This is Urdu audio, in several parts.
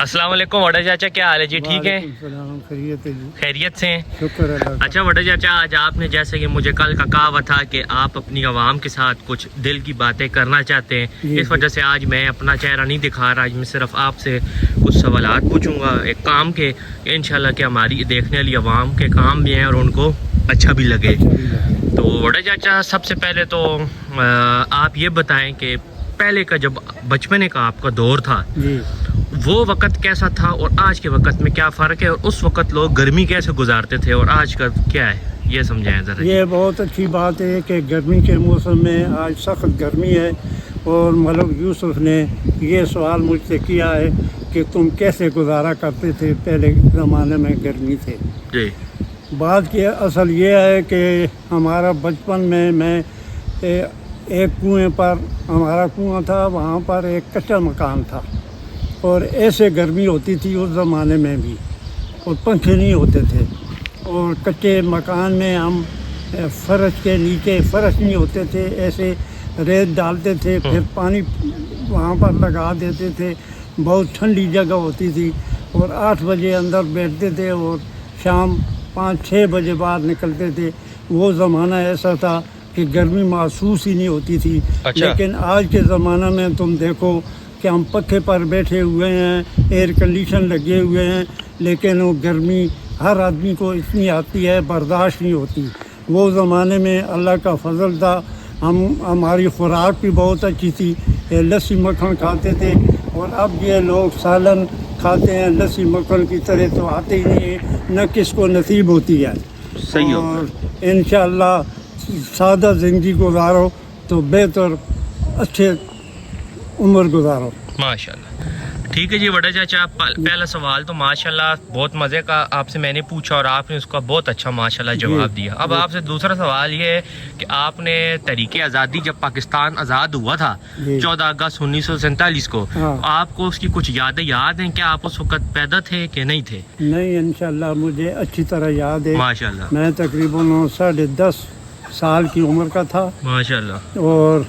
السلام علیکم وڈا چاچا، کیا حال ہے جی؟ ٹھیک ہے؟ خیریت ہے جی، خیریت سے ہیں؟ شکر اللہ کا۔ اچھا وڈا چاچا، آج آپ نے جیسے کہ مجھے کل کا کہا تھا کہ آپ اپنی عوام کے ساتھ کچھ دل کی باتیں کرنا چاہتے ہیں، اس وجہ سے آج میں اپنا چہرہ نہیں دکھا رہا۔ آج میں صرف آپ سے کچھ سوالات پوچھوں گا ایک کام کے، انشاءاللہ کہ ہماری دیکھنے والی عوام کے کام بھی ہیں اور ان کو اچھا بھی لگے۔ تو وڈا چاچا، سب سے پہلے تو آپ یہ بتائیں کہ پہلے کا جب بچپنے کا آپ کا دور تھا وہ وقت کیسا تھا اور آج کے وقت میں کیا فرق ہے، اور اس وقت لوگ گرمی کیسے گزارتے تھے اور آج کا کیا ہے، یہ سمجھائیں ذرا۔ یہ بہت اچھی بات ہے کہ گرمی کے موسم میں آج سخت گرمی ہے، اور ملک یوسف نے یہ سوال مجھ سے کیا ہے کہ تم کیسے گزارا کرتے تھے پہلے زمانے میں گرمی سے۔ جی، بات کی اصل یہ ہے کہ ہمارا بچپن میں ایک کنویں پر ہمارا کنواں تھا، وہاں پر ایک کچا مکان تھا، اور ایسے گرمی ہوتی تھی اس زمانے میں بھی، اور پنکھے نہیں ہوتے تھے، اور کچے مکان میں ہم فرش کے نیچے فرش نہیں ہوتے تھے، ایسے ریت ڈالتے تھے، پھر پانی وہاں پر لگا دیتے تھے۔ بہت ٹھنڈی جگہ ہوتی تھی، اور 8 بجے اندر بیٹھتے تھے اور شام 5-6 بجے باہر نکلتے تھے۔ وہ زمانہ ایسا تھا کہ گرمی محسوس ہی نہیں ہوتی تھی۔ لیکن آج کے زمانہ میں تم دیکھو کہ ہم پکھے پر بیٹھے ہوئے ہیں، ایئر کنڈیشن لگے ہوئے ہیں، لیکن وہ گرمی ہر آدمی کو اتنی آتی ہے، برداشت نہیں ہوتی۔ وہ زمانے میں اللہ کا فضل تھا، ہماری خوراک بھی بہت اچھی تھی، لسی مکھن کھاتے تھے، اور اب یہ لوگ سالن کھاتے ہیں، لسی مکھن کی طرح تو آتے ہی نہیں ہیں، نہ کس کو نصیب ہوتی ہے۔ صحیح ہو۔ اور انشاءاللہ سادہ زندگی گزارو تو بہتر، اچھے عمر گزارو۔ ماشاءاللہ، ٹھیک ہے جی وڈا چاچا۔ پہلا سوال تو ماشاءاللہ بہت مزے کا آپ سے میں نے پوچھا اور آپ نے اس کا بہت اچھا ماشاءاللہ جواب دیا۔ اب آپ سے دوسرا سوال یہ ہے کہ آپ نے تحریک آزادی جب پاکستان آزاد ہوا تھا 14 اگست 1947 کو، آپ کو اس کی کچھ یادیں یاد ہیں؟ کیا آپ اس وقت پیدا تھے کہ نہیں تھے؟ نہیں، انشاءاللہ مجھے اچھی طرح یاد ہے۔ ماشاءاللہ، میں تقریباً 10.5 سال کی عمر کا تھا، ماشاءاللہ، اور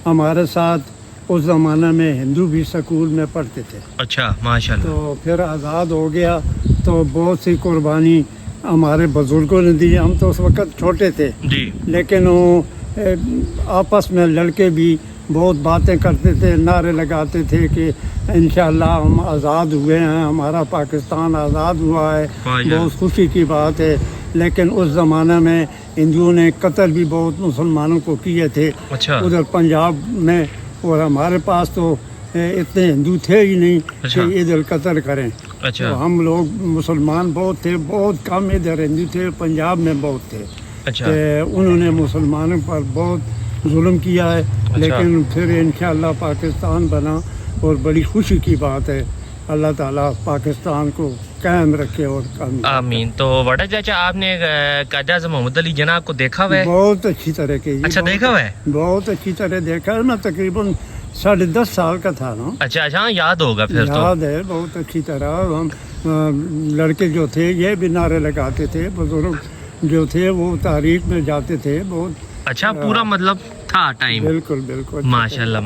ہمارے ساتھ اس زمانہ میں ہندو بھی سکول میں پڑھتے تھے۔ اچھا، ماشاءاللہ۔ تو پھر آزاد ہو گیا تو بہت سی قربانی ہمارے بزرگوں نے دی۔ ہم تو اس وقت چھوٹے تھے، جی، لیکن وہ آپس میں لڑکے بھی بہت باتیں کرتے تھے، نعرے لگاتے تھے کہ انشاءاللہ ہم آزاد ہوئے ہیں، ہمارا پاکستان آزاد ہوا ہے، بہت خوشی کی بات ہے۔ لیکن اس زمانہ میں ہندوؤں نے قتل بھی بہت مسلمانوں کو کیے تھے ادھر پنجاب میں، اور ہمارے پاس تو اتنے ہندو تھے ہی نہیں کہ ادھر قتل کریں۔ تو ہم لوگ مسلمان بہت تھے، بہت کم ادھر ہندو تھے، پنجاب میں بہت تھے۔ انہوں نے مسلمانوں پر بہت ظلم کیا ہے، لیکن پھر انشاءاللہ پاکستان بنا، اور بڑی خوشی کی بات ہے۔ اللہ تعالیٰ پاکستان کو قائم رکھے اور آمین۔ تو وڈا چاچا، آپ نے قائد اعظم محمد علی جناح کو دیکھا ہوا ہے؟ بہت اچھی طرح کے۔ اچھا، دیکھا ہوا ہے؟ بہت اچھی طرح دیکھا ہے، میں تقریباً 10.5 سال کا تھا نا۔ اچھا، یاد ہوگا پھر تو۔ یاد ہے بہت اچھی طرح۔ ہم لڑکے جو تھے یہ بھی نعرے لگاتے تھے، بزرگ جو تھے وہ تحریک میں جاتے تھے، بہت اچھا، پورا مطلب تھا ٹائم۔ بالکل بالکل، ماشاءاللہ،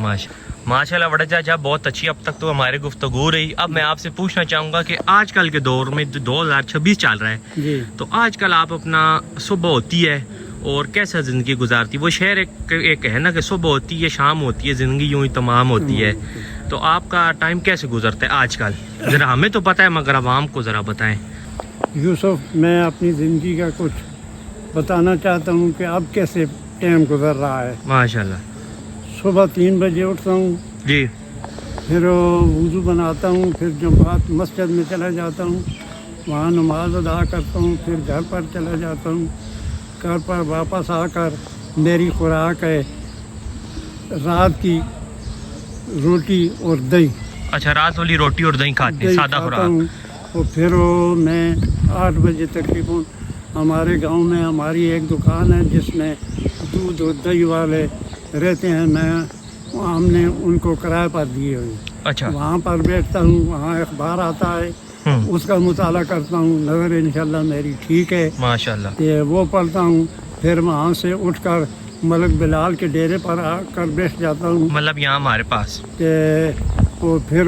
ماشاءاللہ وڈا چاچا، بہت اچھی اب تک تو ہماری گفتگو رہی۔ اب میں آپ سے پوچھنا چاہوں گا کہ آج کل کے دور میں 2026 چل رہا ہے، تو آج کل آپ اپنا صبح ہوتی ہے اور کیسا زندگی گزارتی؟ وہ شہر ایک ہے نا کہ صبح ہوتی ہے، شام ہوتی ہے، زندگی یوں ہی تمام ہوتی ہے، تو آپ کا ٹائم کیسے گزرتا ہے آج کل؟ ذرا ہمیں تو پتہ ہے مگر عوام کو ذرا بتائیں۔ یوسف، میں اپنی زندگی کا کچھ بتانا چاہتا ہوں کہ اب کیسے ٹائم گزر رہا ہے۔ ماشاءاللہ، صبح 3 بجے اٹھتا ہوں، جی، پھر وضو بناتا ہوں، پھر جمعرات مسجد میں چلا جاتا ہوں، وہاں نماز ادا کرتا ہوں، پھر گھر پر چلا جاتا ہوں۔ گھر پر واپس آ کر میری خوراک ہے رات کی روٹی اور دہی۔ اچھا، رات والی روٹی اور دہی کھاتے ہیں، سادہ خوراک۔ اور پھر میں 8 بجے تقریباً ہمارے گاؤں میں ہماری ایک دکان ہے جس میں دودھ اور دہی والے رہتے ہیں، ہم نے ان کو کرایہ پر دیے ہوئے۔ اچھا، وہاں پر بیٹھتا ہوں، وہاں اخبار آتا ہے، اس کا مطالعہ کرتا ہوں، نظر انشاءاللہ میری ٹھیک ہے، ماشاءاللہ، وہ پڑھتا ہوں۔ پھر وہاں سے اٹھ کر ملک بلال کے ڈیرے پر آ کر بیٹھ جاتا ہوں، مطلب یہاں ہمارے پاس۔ اور پھر